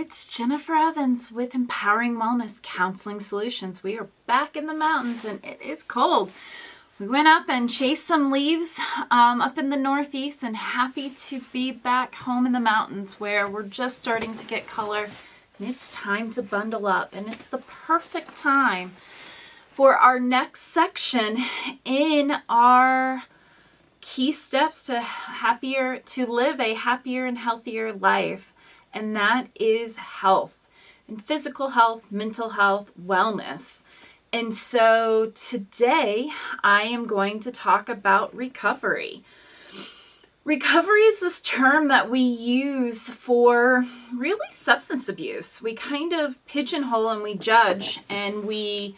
it's Jennifer Evans with Empowering Wellness Counseling Solutions. We are back in the mountains and it is cold. We went up and chased some leaves up in the Northeast, and happy to be back home in the mountains where we're just starting to get color and it's time to bundle up. And it's the perfect time for our next section in our key steps to live a happier and healthier life. And that is health, and physical health, mental health, wellness. And so today I am going to talk about recovery. Recovery is this term that we use for really substance abuse. We kind of pigeonhole and we judge and we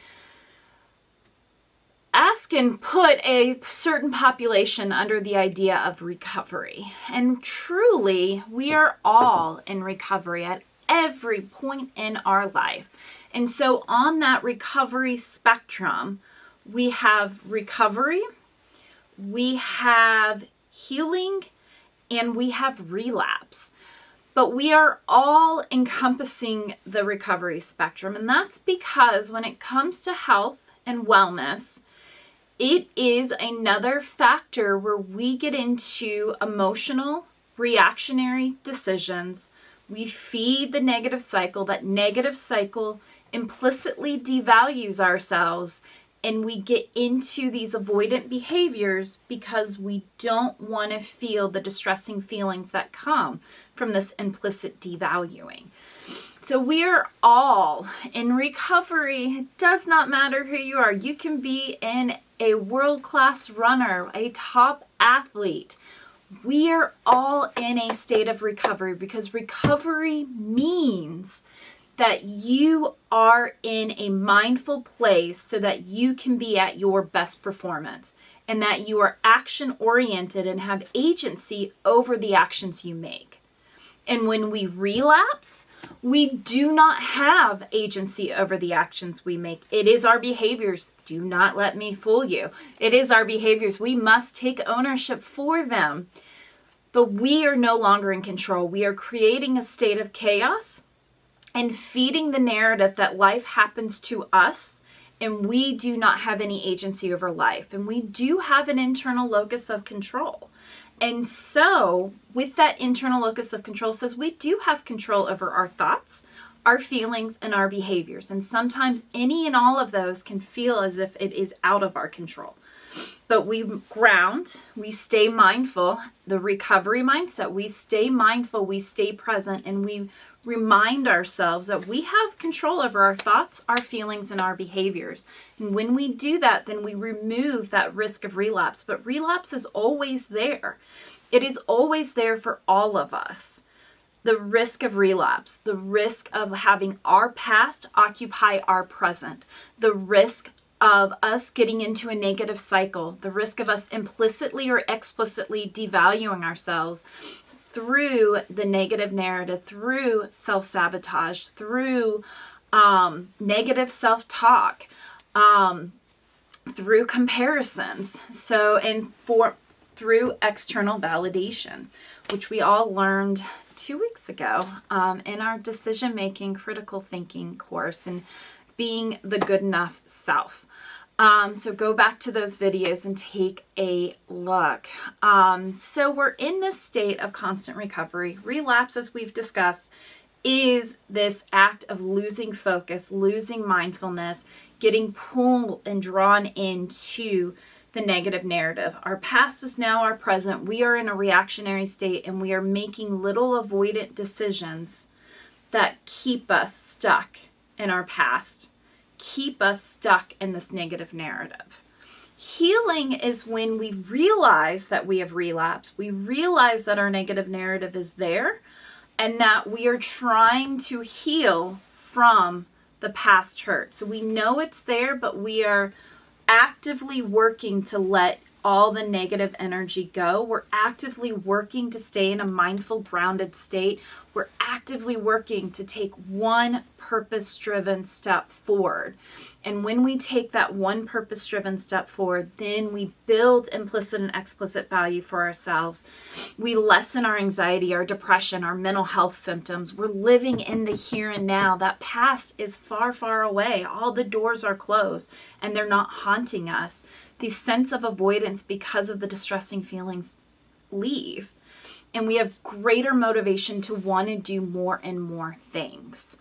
ask and put a certain population under the idea of recovery. And truly, we are all in recovery at every point in our life. And so on that recovery spectrum, we have recovery, we have healing, and we have relapse. But we are all encompassing the recovery spectrum. And that's because when it comes to health and wellness, it is another factor where we get into emotional, reactionary decisions. We feed the negative cycle. That negative cycle implicitly devalues ourselves, and we get into these avoidant behaviors because we don't want to feel the distressing feelings that come from this implicit devaluing. So we are all in recovery. It does not matter who you are. You can be in a world-class runner, a top athlete. We are all in a state of recovery because recovery means that you are in a mindful place so that you can be at your best performance, and that you are action-oriented and have agency over the actions you make. And when we relapse, we do not have agency over the actions we make. It is our behaviors. Do not let me fool you. It is our behaviors. We must take ownership for them. But we are no longer in control. We are creating a state of chaos and feeding the narrative that life happens to us and we do not have any agency over life. And we do have an internal locus of control. And so with that internal locus of control says we do have control over our thoughts, our feelings, and our behaviors. And sometimes any and all of those can feel as if it is out of our control. But we ground, we stay mindful, the recovery mindset, we stay mindful, we stay present, and we remind ourselves that we have control over our thoughts, our feelings, and our behaviors. And when we do that, then we remove that risk of relapse. But relapse is always there. It is always there for all of us. The risk of relapse, the risk of having our past occupy our present, the risk of us getting into a negative cycle, the risk of us implicitly or explicitly devaluing ourselves through the negative narrative, through self-sabotage, through negative self-talk, through comparisons, through external validation, which we all learned 2 weeks ago in our decision-making critical thinking course, and being the good enough self. So go back to those videos and take a look. So we're in this state of constant recovery. Relapse, as we've discussed, is this act of losing focus, losing mindfulness, getting pulled and drawn into the negative narrative. Our past is now our present. We are in a reactionary state, and we are making little avoidant decisions that keep us stuck in our past, keep us stuck in this negative narrative. Healing is when we realize that we have relapsed. We realize that our negative narrative is there and that we are trying to heal from the past hurt. So we know it's there, but we are actively working to let all the negative energy go. We're actively working to stay in a mindful, grounded state. We're We're actively working to take one purpose-driven step forward. And when we take that one purpose-driven step forward, then we build implicit and explicit value for ourselves. We lessen our anxiety, our depression, our mental health symptoms. We're living in the here and now. That past is far, far away. All the doors are closed and they're not haunting us. The sense of avoidance because of the distressing feelings leave. And we have greater motivation to want to do more and more things.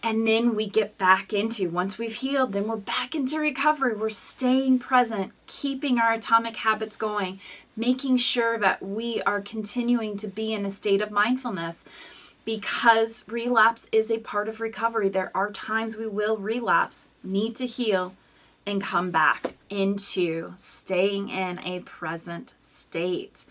And then we get back into, once we've healed, then we're back into recovery. We're staying present, keeping our atomic habits going, making sure that we are continuing to be in a state of mindfulness, because relapse is a part of recovery. There are times we will relapse, need to heal, and come back into staying in a present state.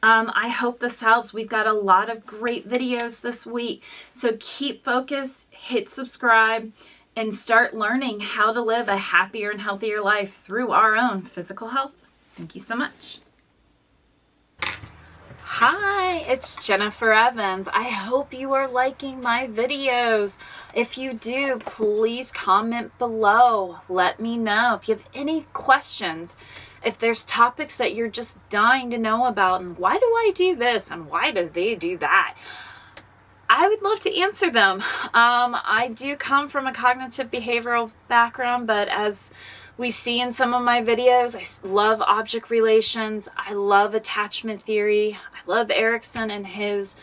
I hope this helps. We've got a lot of great videos this week. So keep focused, hit subscribe, and start learning how to live a happier and healthier life through our own physical health. Thank you so much. Hi, it's Jennifer Evans. I hope you are liking my videos. If you do, please comment below. Let me know if you have any questions. If there's topics that you're just dying to know about, and why do I do this and why do they do that, I would love to answer them. I do come from a cognitive behavioral background, but as we see in some of my videos, I love object relations. I love attachment theory. I love Erickson and his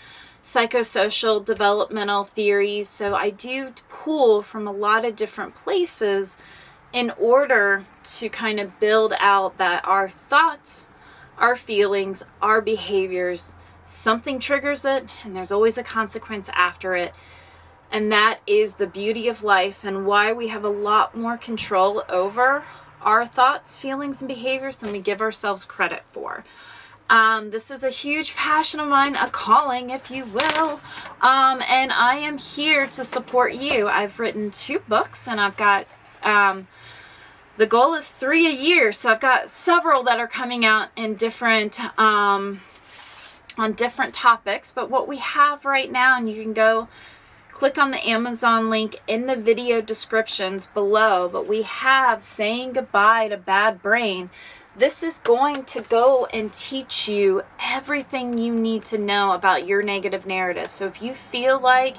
psychosocial developmental theories. So I do pull from a lot of different places in order to kind of build out that our thoughts, our feelings, our behaviors, something triggers it, and there's always a consequence after it. And that is the beauty of life and why we have a lot more control over our thoughts, feelings, and behaviors than we give ourselves credit for. This is a huge passion of mine, a calling, if you will. And I am here to support you. I've written 2 books, and I've got the goal is 3 a year, so I've got several that are coming out in different on different topics. But what we have right now, and you can go click on the Amazon link in the video descriptions below, but we have Saying Goodbye to Bad Brain. This is going to go and teach you everything you need to know about your negative narrative. So if you feel like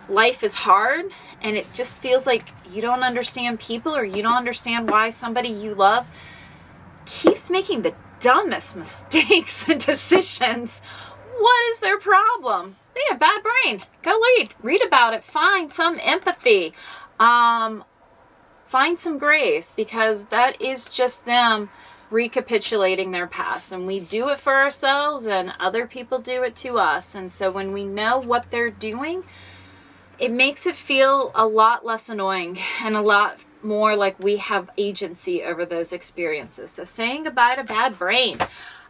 life is hard and it just feels like you don't understand people, or you don't understand why somebody you love keeps making the dumbest mistakes and decisions, what is their problem? They have bad brain. Go read about it. Find some empathy. Find some grace, because that is just them recapitulating their past. And we do it for ourselves, and other people do it to us. And so when we know what they're doing, it makes it feel a lot less annoying and a lot more like we have agency over those experiences. So Saying Goodbye to Bad Brain.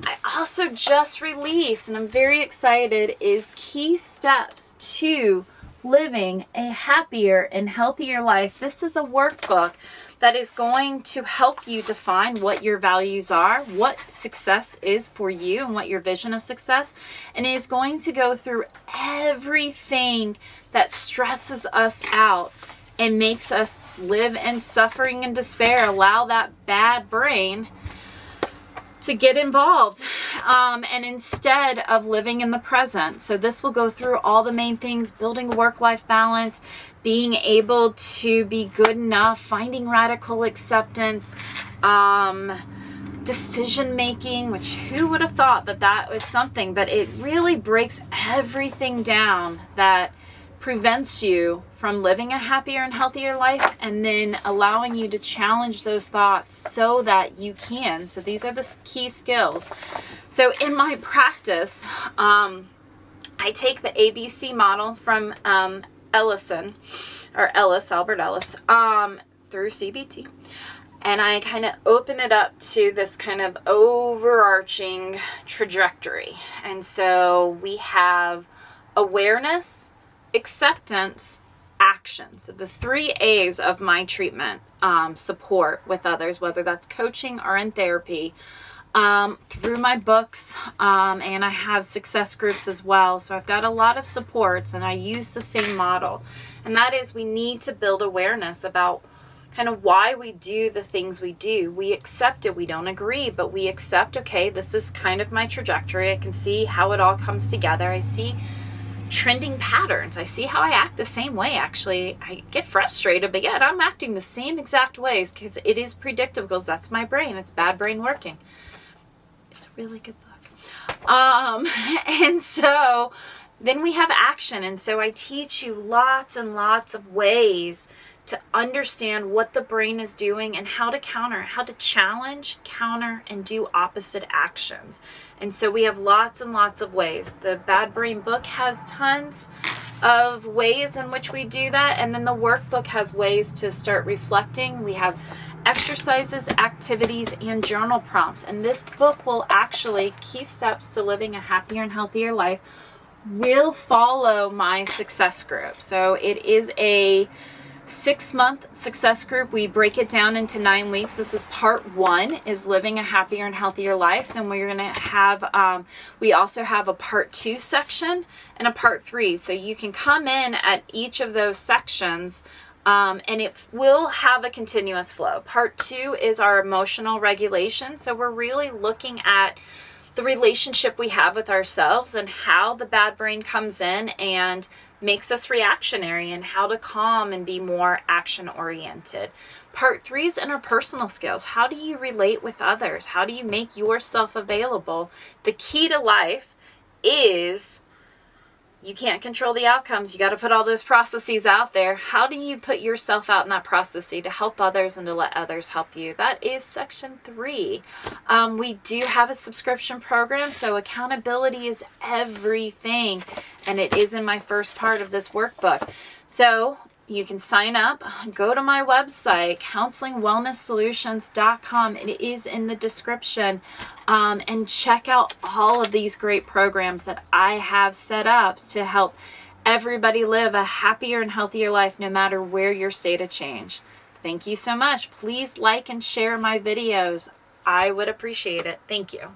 I also just released, and I'm very excited, is Key Steps to Living a Happier and Healthier Life. This is a workbook that is going to help you define what your values are, what success is for you, and what your vision of success, and it is going to go through everything that stresses us out and makes us live in suffering and despair, allow that bad brain to get involved, and instead of living in the present. So this will go through all the main things: building a work-life balance, being able to be good enough, finding radical acceptance, decision making, which who would have thought that that was something, but it really breaks everything down that prevents you from living a happier and healthier life, and then allowing you to challenge those thoughts so that you can. So these are the key skills. So in my practice, I take the ABC model from Albert Ellis, through CBT. And I kind of open it up to this kind of overarching trajectory. And so we have awareness, acceptance, action. So the 3 A's of my treatment support with others, whether that's coaching or in therapy, through my books, and I have success groups as well. So I've got a lot of supports, and I use the same model. And that is, we need to build awareness about kind of why we do the things we do. We accept it. We don't agree, but we accept, okay, this is kind of my trajectory. I can see how it all comes together. I see trending patterns. I see how I act the same way. Actually, I get frustrated, but yet I'm acting the same exact ways because it is predictable, because that's my brain. It's bad brain working. It's a really good book. And so then we have action. And so I teach you lots and lots of ways to understand what the brain is doing and how to counter, how to challenge, counter, and do opposite actions. And so we have lots and lots of ways. The Bad Brain book has tons of ways in which we do that. And then the workbook has ways to start reflecting. We have exercises, activities, and journal prompts. And this book will actually, Key Steps to Living a Happier and Healthier Life, will follow my success group. So it is a 6-month success group. We break it down into 9 weeks. This is part 1, is living a happier and healthier life. Then we're going to have, we also have a part 2 section and a part 3. So you can come in at each of those sections, and it will have a continuous flow. Part 2 is our emotional regulation. So we're really looking at the relationship we have with ourselves and how the bad brain comes in and makes us reactionary, and how to calm and be more action oriented. Part 3 is interpersonal skills. How do you relate with others? How do you make yourself available? The key to life is you can't control the outcomes. You got to put all those processes out there. How do you put yourself out in that process to help others and to let others help you? That is section 3. We do have a subscription program, so accountability is everything, and it is in my first part of this workbook. So you can sign up, go to my website, counselingwellnesssolutions.com. It is in the description, and check out all of these great programs that I have set up to help everybody live a happier and healthier life, no matter where your state of change. Thank you so much. Please like and share my videos. I would appreciate it. Thank you.